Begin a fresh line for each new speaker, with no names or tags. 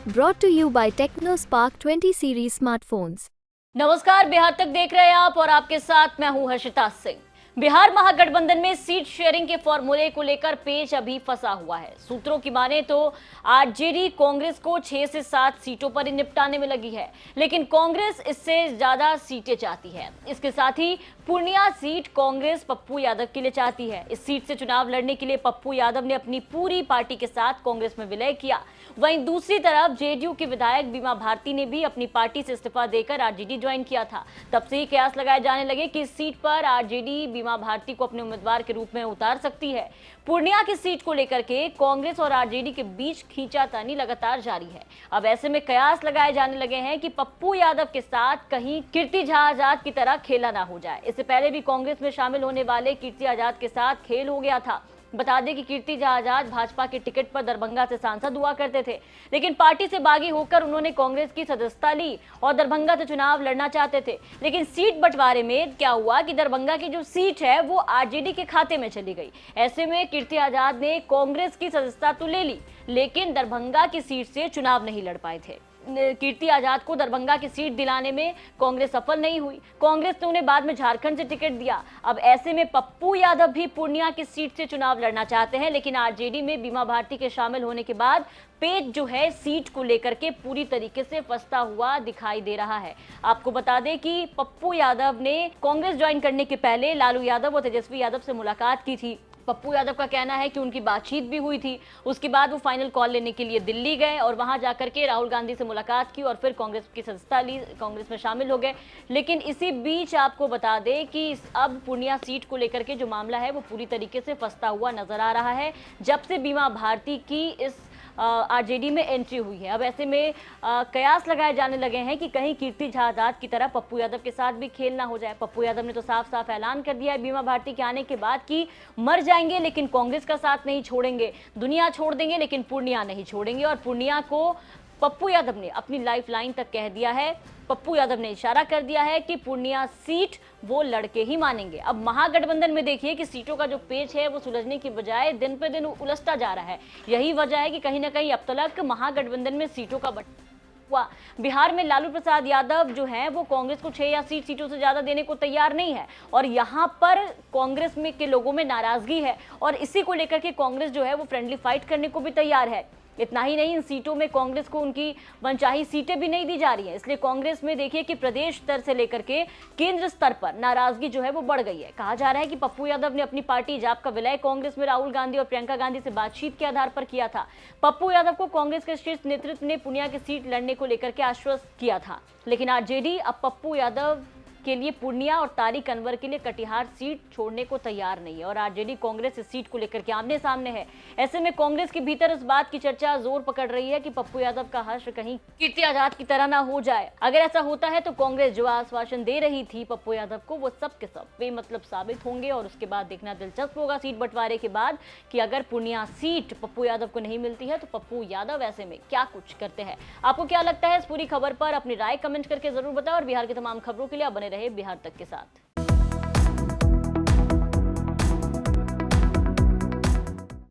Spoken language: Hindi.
brought to you by TechnoSpark 20 series smartphones।
नमस्कार, बिहार तक देख रहे हैं आप और आपके साथ मैं हूं हर्षिता सिंह। बिहार महागठबंधन में सीट शेयरिंग के फॉर्मूले को लेकर पेच अभी फंसा हुआ है। सूत्रों की माने तो आरजेडी कांग्रेस को 6 से 7 सीटों पर ही निपटाने में लगी है, लेकिन कांग्रेस इससे ज्यादा सीटें चाहती है। इसके साथ ही पूर्णिया सीट कांग्रेस पप्पू यादव के लिए चाहती है। इस सीट से चुनाव लड़ने के लिए पप्पू यादव ने अपनी पूरी पार्टी के साथ कांग्रेस में विलय किया। वहीं दूसरी तरफ जेडीयू की विधायक बीमा भारती ने भी अपनी पार्टी से इस्तीफा देकर आरजेडी ज्वाइन किया था। तब से ही कयास लगाए जाने लगे कि इस सीट पर आरजेडी बीमा भारती को अपने उम्मीदवार के रूप में उतार सकती है। पूर्णिया की सीट को लेकर के कांग्रेस और आरजेडी के बीच खींचातानी लगातार जारी है। अब ऐसे में कयास लगाए जाने लगे हैं कि पप्पू यादव के साथ कहीं कीर्ति झा आजाद की तरह खेला ना हो जाए। इससे पहले भी कांग्रेस में शामिल होने वाले कीर्ति आजाद के साथ खेल हो गया था। बता दें कि कीर्ति झा आजाद भाजपा के टिकट पर दरभंगा से सांसद हुआ करते थे, लेकिन पार्टी से बागी होकर उन्होंने कांग्रेस की सदस्यता ली और दरभंगा से चुनाव लड़ना चाहते थे। लेकिन सीट बंटवारे में क्या हुआ कि दरभंगा की जो सीट है वो आरजेडी के खाते में चली गई। ऐसे में कीर्ति आजाद ने कांग्रेस की सदस्यता तो ले ली, लेकिन दरभंगा की सीट से चुनाव नहीं लड़ पाए थे। कीर्ति आजाद को दरभंगा की सीट दिलाने में कांग्रेस सफल नहीं हुई। कांग्रेस ने उन्हें बाद में झारखंड से टिकट दिया। अब ऐसे में पप्पू यादव भी पूर्णिया की सीट से चुनाव लड़ना चाहते हैं, लेकिन आरजेडी में बीमा भारती के शामिल होने के बाद पेच जो है सीट को लेकर के पूरी तरीके से फंसता हुआ दिखाई दे रहा है। आपको बता दें कि पप्पू यादव ने कांग्रेस ज्वाइन करने के पहले लालू यादव और तेजस्वी यादव से मुलाकात की थी। पप्पू यादव का कहना है कि उनकी बातचीत भी हुई थी। उसके बाद वो फाइनल कॉल लेने के लिए दिल्ली गए और वहां जाकर के राहुल गांधी से मुलाकात की और फिर कांग्रेस की सदस्यता ली, कांग्रेस में शामिल हो गए। लेकिन इसी बीच आपको बता दें कि अब पूर्णिया सीट को लेकर के जो मामला है वो पूरी तरीके से फंसता हुआ नजर आ रहा है जब से बीमा भारती की इस आरजेडी में एंट्री हुई है। अब ऐसे में कयास लगाए जाने लगे हैं कि कहीं कीर्ति झा आजाद की तरह पप्पू यादव के साथ भी खेल ना हो जाए। पप्पू यादव ने तो साफ साफ ऐलान कर दिया है बीमा भारती के आने के बाद कि मर जाएंगे लेकिन कांग्रेस का साथ नहीं छोड़ेंगे, दुनिया छोड़ देंगे लेकिन पूर्णिया नहीं छोड़ेंगे। और पूर्णिया को पप्पू यादव ने अपनी लाइफ लाइन तक कह दिया है। पप्पू यादव ने इशारा कर दिया है कि पूर्णिया सीट वो लड़के ही मानेंगे। अब महागठबंधन में देखिए कि सीटों का जो पेच है वो सुलझने की बजाय दिन पे दिन उलझता जा रहा है। यही वजह है कि कहीं ना कहीं अब तक महागठबंधन में सीटों का हुआ। बिहार में लालू प्रसाद यादव जो है वो कांग्रेस को 6 या 7 सीटों से ज्यादा देने को तैयार नहीं है और यहाँ पर कांग्रेस में के लोगों में नाराजगी है और इसी को लेकर के कांग्रेस जो है वो फ्रेंडली फाइट करने को भी तैयार है। इतना ही नहीं, इन सीटों में कांग्रेस को उनकी मनचाही सीटें भी नहीं दी जा रही हैं। इसलिए कांग्रेस में देखिए कि प्रदेश स्तर से लेकर के केंद्र स्तर पर नाराजगी जो है वो बढ़ गई है। कहा जा रहा है कि पप्पू यादव ने अपनी पार्टी जाप का विलय कांग्रेस में राहुल गांधी और प्रियंका गांधी से बातचीत के आधार पर किया था। पप्पू यादव को कांग्रेस के शीर्ष नेतृत्व ने पूर्णिया की सीट लड़ने को लेकर के आश्वस्त किया था, लेकिन आरजेडी अब पप्पू यादव के लिए पूर्णिया और तारिक अनवर के लिए कटिहार सीट छोड़ने को तैयार नहीं है और आरजेडी कांग्रेस इस सीट को लेकर के आमने सामने है। ऐसे में कांग्रेस के भीतर इस बात की चर्चा जोर पकड़ रही है कि पप्पू यादव का हश्र कहीं कीर्ति आजाद की तरह ना हो जाए। अगर ऐसा होता है तो कांग्रेस जो आश्वासन दे रही थी पप्पू यादव को वो सब के सब बेमतलब साबित होंगे और उसके बाद देखना दिलचस्प होगा सीट बंटवारे के बाद कि अगर पूर्णिया सीट पप्पू यादव को नहीं मिलती है तो पप्पू यादव ऐसे में क्या कुछ करते हैं। आपको क्या लगता है इस पूरी खबर पर? अपनी राय कमेंट करके जरूर बताएं और बिहार की तमाम खबरों के लिए आप बने रहे बिहार तक के साथ।